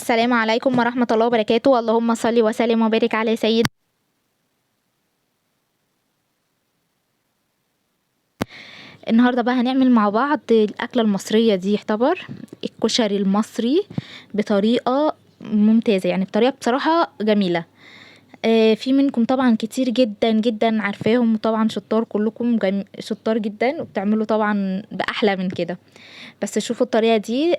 السلام عليكم ورحمة الله وبركاته. اللهم صل وسلم وبارك على سيد. النهاردة بقى هنعمل مع بعض الأكلة المصرية دي، يعتبر الكشري المصري بطريقة ممتازة، يعني بطريقة بصراحة جميلة. في منكم طبعا كتير جدا جدا عارفاهم، وطبعا شطار كلكم شطار جدا، وبتعملوا طبعا بأحلى من كده. بس شوفوا الطريقة دي،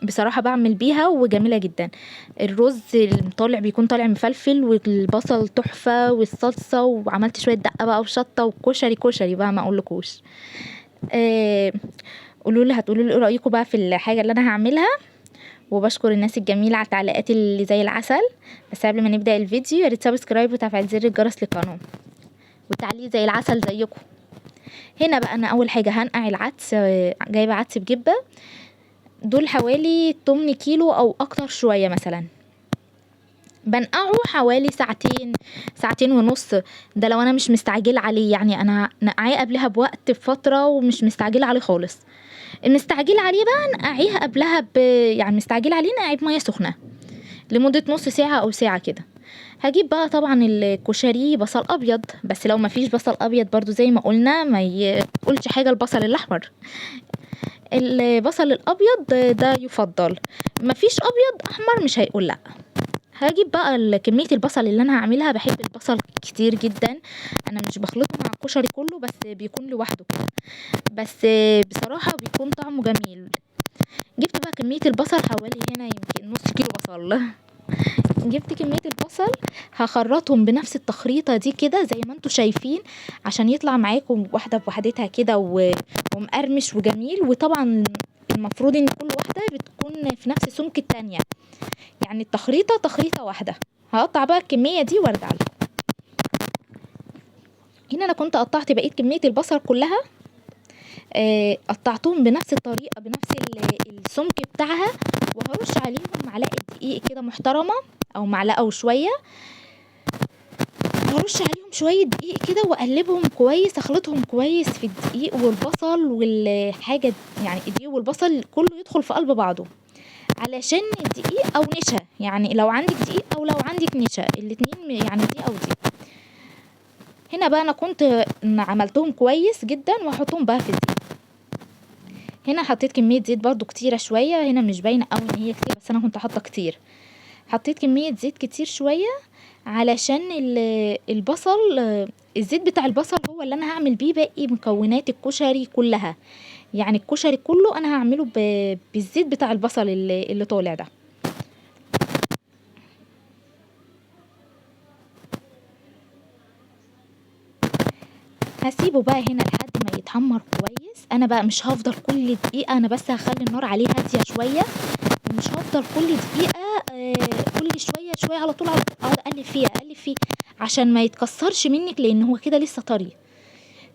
بصراحة بعمل بيها وجميلة جدا. الرز طالع بيكون طالع مفلفل، والبصل تحفة، والصلصة، وعملت شوية دقة بقى وشطة، وكشري كشري بقى ما اقولكوش. آه هتقولوا لي ايه رأيكم بقى في الحاجة اللي انا هعملها. وبشكر الناس الجميلة على التعليقات اللي زي العسل. بس قبل ما نبدأ الفيديو، يا ريت سبسكرايب وتفعيل زر الجرس للقناة، وتعليق زي العسل زيكم. هنا بقى انا اول حاجة هنقع العدس، جايبة عدس بجبة. دول حوالي 8 كيلو او اكتر شوية مثلا. بنقعه حوالي ساعتين، ساعتين ونص. ده لو انا مش مستعجله عليه، يعني انا نقعيه قبلها بوقت بفتره ومش مستعجله عليه خالص. المستعجله عليه بقى نقعيه قبلها يعني مستعجله عليه نقعيه بميه سخنه لمده نص ساعه او ساعه كده. هجيب بقى طبعا الكشري بصل ابيض، بس لو ما فيش بصل ابيض برضو زي ما قلنا ما يقولش حاجه البصل الاحمر. البصل الابيض ده يفضل، ما فيش ابيض احمر مش هيقول لا. هاجيب بقى كمية البصل اللي انا هعملها، بحب البصل كتير جدا. انا مش بخلطه مع الكشري كله، بس بيكون لوحده كده. بس بصراحة بيكون طعمه جميل. جبت بقى كمية البصل حوالي هنا يمكن نص كيلو بصل. جبت كمية البصل، هخرطهم بنفس التخريطة دي كده زي ما انتوا شايفين، عشان يطلع معاكم واحدة بوحدتها كده ومقرمش وجميل. وطبعا المفروض ان كل واحدة بتكون في نفس سمك التانية، يعني التخريطة تخريطة واحدة. هقطع بقى الكمية دي وارجع لكم. هنا انا كنت قطعت بقية كمية البصل كلها. قطعتهم بنفس الطريقة، بنفس السمك بتاعها. وهرش عليهم معلقة دقيق كده محترمة، او معلقة وشوية. هرش عليهم شوية دقيق كده واقلبهم كويس، اخلطهم كويس في الدقيق والبصل والحاجة، يعني الدقيق والبصل كله يدخل في قلب بعضه. علشان الدقيق او نشا، يعني لو عندك دقيق او لو عندك نشا الاتنين، يعني دي او دي. هنا بقى انا كنت عملتهم كويس جدا، واحطهم بقى في الزيت. هنا حطيت كمية زيت برضو كتيرة شوية، هنا مش باينة قوي ان هي كتير، بس انا كنت حاطة كتير. حطيت كمية زيت كتير شوية علشان البصل. الزيت بتاع البصل هو اللي انا هعمل بيه باقي مكونات الكشري كلها. يعني الكشري كله انا هعمله بالزيت بتاع البصل اللي طالع ده. هسيبه بقى هنا لحد ما يتحمر كويس. انا بقى مش هفضل كل دقيقة، انا بس هخلي النار عليه هادية شوية. مش هفضل كل دقيقة كل شوية شوية على طول اقعد اقلب فيه اقلب فيه، عشان ما يتكسرش منك، لان هو كده لسه طري.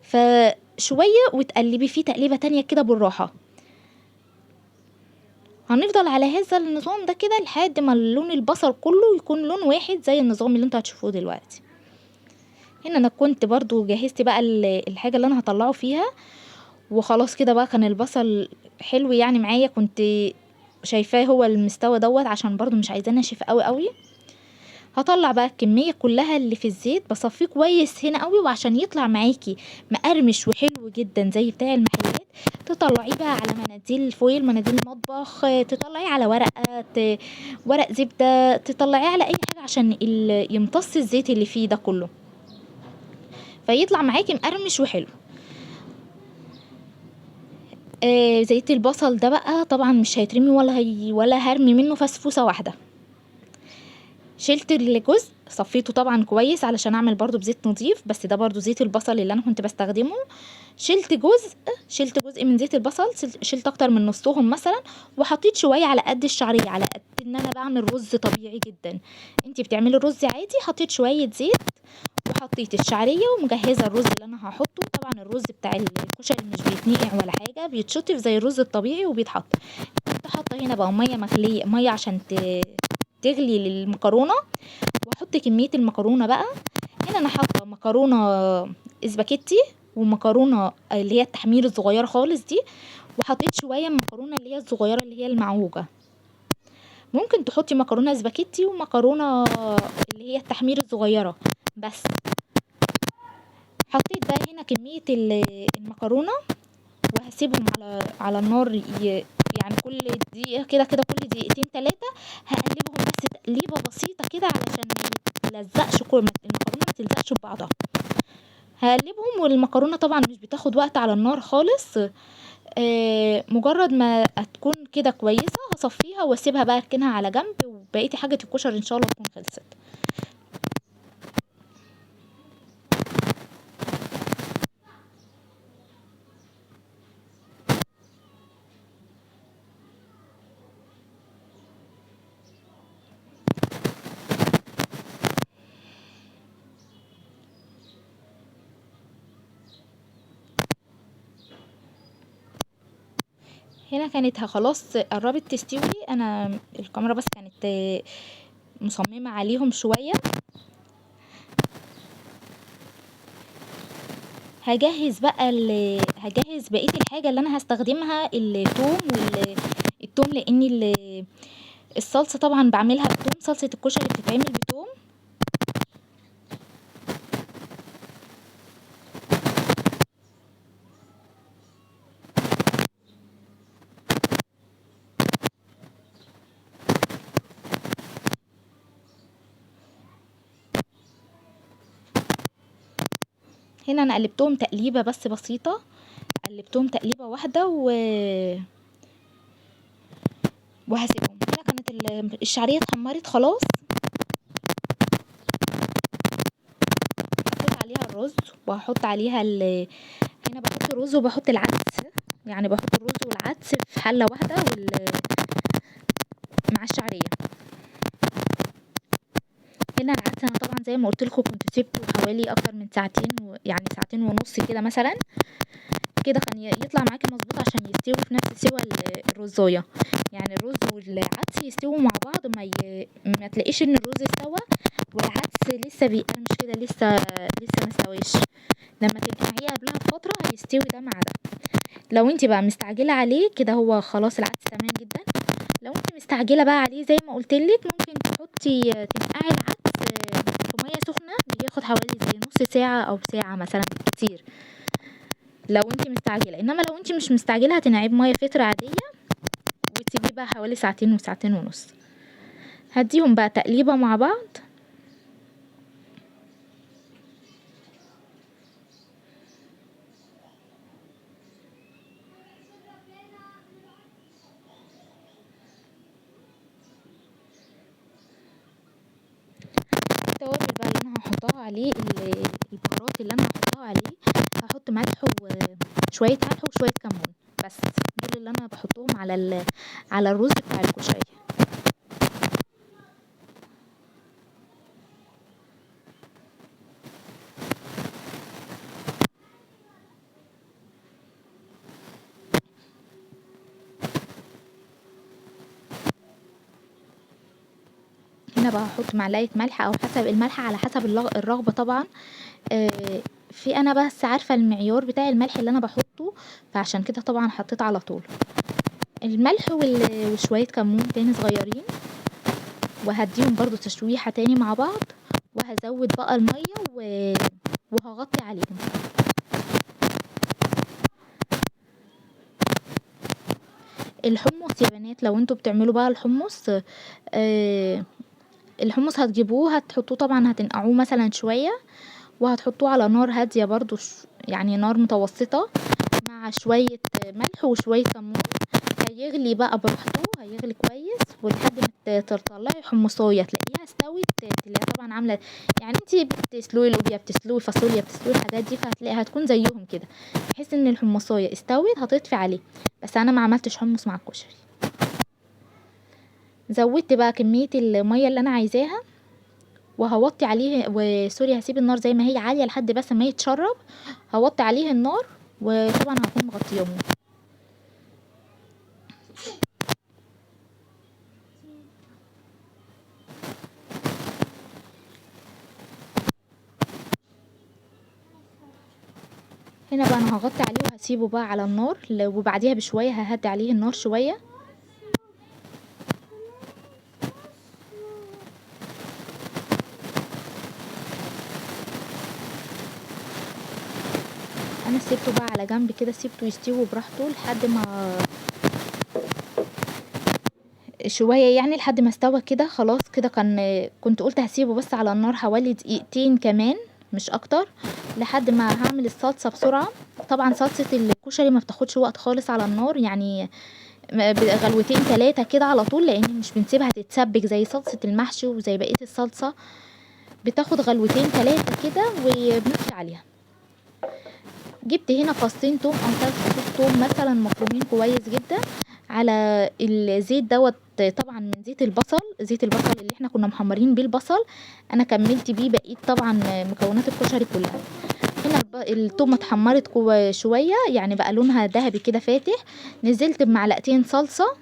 فشوية وتقلبي فيه تقليبة تانية كده بالراحة. هنفضل على هذا النظام ده كده لحد ما لون البصل كله يكون لون واحد زي النظام اللي انتوا هتشوفوه دلوقتي. هنا انا كنت برضو جهزت بقى الحاجة اللي انا هطلعه فيها. وخلاص كده بقى كان البصل حلو يعني معايا، كنت شايفاه هو المستوى دوت، عشان برضو مش عايزاه ناشف قوي قوي. هطلع بقى الكمية كلها اللي في الزيت، بصفيه كويس هنا قوي، وعشان يطلع معاكي مقرمش وحلو جدا زي بتاع المحلات. تطلعيه بقى على مناديل فويل، مناديل مطبخ، تطلعيه على ورقة، ورق زبدة، تطلعيه على اي حاجة عشان يمتص الزيت اللي فيه ده كله، فيطلع معاكي مقرمش وحلو. زيت البصل ده بقى طبعا مش هيترمي ولا هرمي منه فسفوسة واحدة. شلت الجزء، صفيته طبعا كويس علشان اعمل برضو بزيت نظيف، بس ده برضو زيت البصل اللي انا كنت بستخدمه. شلت جزء من زيت البصل، شلت اكتر من نصهم مثلا. وحطيت شوية على قد الشعرية، على قد ان انا بعمل رز طبيعي جدا. انتي بتعملي الرز عادي، حطيت شوية زيت وحطيت الشعرية ومجهزة الرز اللي انا هحطه. طبعا الرز بتاع الكشري مش بيتنقع ولا حاجة، بيتشطف زي الرز الطبيعي وبيتحط. كنت حاطة هنا بقى مية مغلية، مية عشان تغلي للمكرونة. واحط كمية المكرونة بقى. هنا انا حاطة مكرونة اسباجيتي، ومكرونة اللي هي التحمير الصغيرة خالص دي. وحطيت شوية مكرونة اللي هي الصغيرة اللي هي المعوجة. ممكن تحطي مكرونه سباكيتي ومكرونه اللي هي التحمير الصغيره بس. حطيت بقى هنا كميه المكرونه، وهسيبهم على النار يعني كل دقيقه كده كده، كل دقيقتين ثلاثه هقلبهم بس تقليبه بسيطه كده علشان ما يلزقش، كل المكرونه ما تلزقش ببعضها. هقلبهم، والمكرونه طبعا مش بتاخد وقت على النار خالص. مجرد ما تكون كده كويسه هصفيها واسيبها بقى اركنها على جنب، وبقيتي حاجه الكشري ان شاء الله تكون خلصت. هنا كانت خلاص قربت تستوي، انا الكاميرا بس كانت مصممه عليهم شويه. هجهز بقيه الحاجه اللي انا هستخدمها، الثوم الثوم، لان الصلصه طبعا بعملها بثوم، صلصه الكشري بتتعمل بثوم. هنا انا قلبتهم تقليبه بس بسيطه، قلبتهم تقليبه واحده وهسيبهم. هنا كانت الشعريه اتحمرت خلاص، هحط عليها الرز وهحط عليها هنا بحط الرز وبحط العدس، يعني بحط الرز والعدس في حله واحده مع الشعريه. هنا العدس انا طبعا زي ما قلت لكم كنت سيبته حوالي اكتر من ساعتين، يعني ساعتين ونص كده مثلا، كده كان يطلع معاكي مظبوط عشان يستوي في نفس سوى الرزايه. يعني الرز والعدس يستووا مع بعض، ما تلاقيش ان الرز استوى والعدس لسه بيقرمش كده، لسه ما استويش. لما تنقعيه قبلها بفتره هيستوي ده مع ده. لو انت بقى مستعجله عليه كده هو خلاص العدس تمام جدا. لو انت مستعجله بقى عليه زي ما قلت لك، ممكن تنقعي العدس في ميه سخنه، بياخد حوالي زي نص ساعه او ساعه مثلا كتير لو انت مستعجله. انما لو انت مش مستعجله هتنقعيه بميه فطر عاديه، وتسيبيه بقى حوالي ساعتين وساعتين ونص. هديهم بقى تقليبه مع بعض. التوابل بقى اللي انا هحطها عليه، البهارات اللي انا هحطها عليه، هحط ملح وشويه ملح وشويه كمون بس. دول اللي انا بحطهم على الرز بتاع الكشري. هنا بقى هحط معلقه ملح، او حسب الملح على حسب الرغبه طبعا. في انا بس عارفه المعيار بتاع الملح اللي انا بحطه، فعشان كده طبعا حطيت على طول الملح وشويه كمون تاني صغيرين، وهديهم برضو تشويحه تاني مع بعض، وهزود بقى الميه وهغطي عليهم. الحمص يا بنات، لو انتوا بتعملوا بقى الحمص، الحمص هتجيبوه هتحطوه طبعا، هتنقعوه مثلا شويه، وهتحطوه على نار هاديه برضو، يعني نار متوسطه، مع شويه ملح وشويه كمون. هيغلي بقى براحته، هيغلي كويس، ولحد ما تطلعي حمصايه تلاقيها استوت، تلاقيها طبعا عامله، يعني انتي بتسلقي لوبيا، بتسلقي فاصوليا، بتسلقي الحاجات دي، فهتلاقيها هتكون زيهم كده. تحس ان الحمصايه استوت هتطفي عليه. بس انا ما عملتش حمص مع الكشري. زودت بقى كميه الميه اللي انا عايزاها، وهوطي عليه، وسوري هسيب النار زي ما هي عاليه لحد بس ما يتشرب. هوطي عليه النار، وطبعا هكون مغطياه. هنا بقى انا هغطي عليه وهسيبه بقى على النار، وبعديها بشويه ههدي عليه النار شويه. انا سيبته بقى على جنب كده، سيبته يستوي براحته لحد ما شويه يعني، لحد ما استوى كده خلاص كده. كنت قلت هسيبه بس على النار حوالي دقيقتين كمان مش اكتر، لحد ما هعمل الصلصه بسرعه. طبعا صلصه الكشري ما بتاخدش وقت خالص على النار يعني، غلوتين 3 كده على طول، لان مش بنسيبها تتسبك زي صلصه المحشي وزي بقيه الصلصه. بتاخد غلوتين 3 كده وبنمشي عليها. جبت هنا فصين توم او 3 فصوص توم مثلا مفرومين كويس جدا على الزيت دوت. طبعا من زيت البصل اللي احنا كنا محمرين بيه البصل، انا كملت بيه بقيت طبعا مكونات الكشري كلها. هنا التومه اتحمرت شويه يعني، بقى لونها ذهبي كده فاتح. نزلت بمعلقتين صلصه،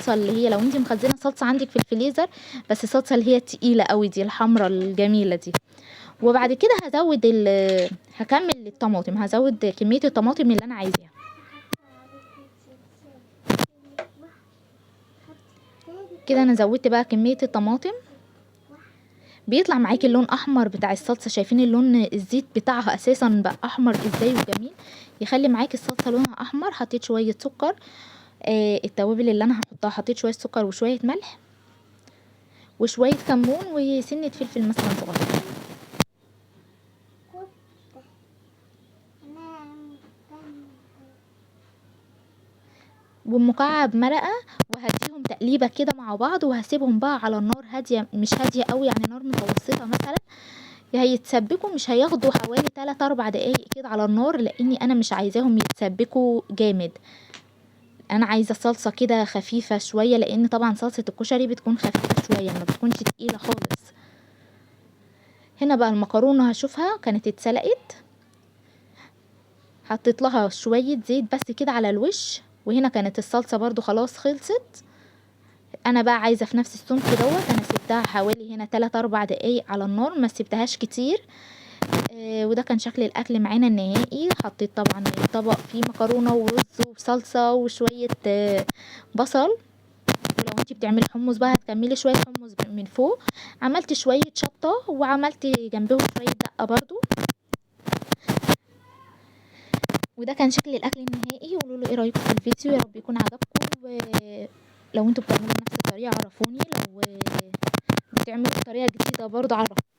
اللي هي لو انت مخزنه صلصه عندك في الفريزر، بس الصلصه اللي هي التقيله قوي دي، الحمراء الجميله دي. وبعد كده هكمل الطماطم، هزود كميه الطماطم اللي انا عايزاها. كده انا زودت بقى كميه الطماطم. بيطلع معاكي اللون احمر بتاع الصلصه، شايفين اللون الزيت بتاعها اساسا بقى احمر ازاي وجميل، يخلي معاكي الصلصه لونها احمر. حطيت شويه سكر، التوابل اللي انا هحطها، حطيت شويه سكر وشويه ملح وشويه كمون وسنه فلفل مثلا صغير ومكعب مرقه، وهديهم تقليبه كده مع بعض، وهسيبهم بقى على النار هاديه، مش هاديه قوي يعني، نار متوسطه مثلا. هيتسبكوا، مش هياخدوا حوالي 3 4 دقايق كده على النار، لاني انا مش عايزاهم يتسبكوا جامد. انا عايزه الصلصه كده خفيفه شويه، لان طبعا صلصه الكشري بتكون خفيفه شويه، ما بتكونش تقيله خالص. هنا بقى المكرونه هشوفها كانت اتسلقت، حطيت لها شويه زيت بس كده على الوش. وهنا كانت الصلصه برضو خلاص خلصت. انا بقى عايزه في نفس السمك دوت، انا سبتها حوالي هنا 3 4 دقايق على النار، ما سبتهاش كتير. وده كان شكل الاكل معانا النهائي. حطيت طبعا طبق فيه مكرونه ورز وصلصه وشويه بصل. ولو انتي بتعملي حمص بقى هتكملي شويه حمص من فوق. عملت شويه شطه وعملت جنبهم شويه دقه برضو. وده كان شكل الاكل النهائي. قولوا له ايه رايكم في الفيديو، يا رب يكون عجبكم. ولو انتوا بتعملوا بنفس الطريقه عرفوني، لو بتعملوا بطريقه جديده برضو عرفوني.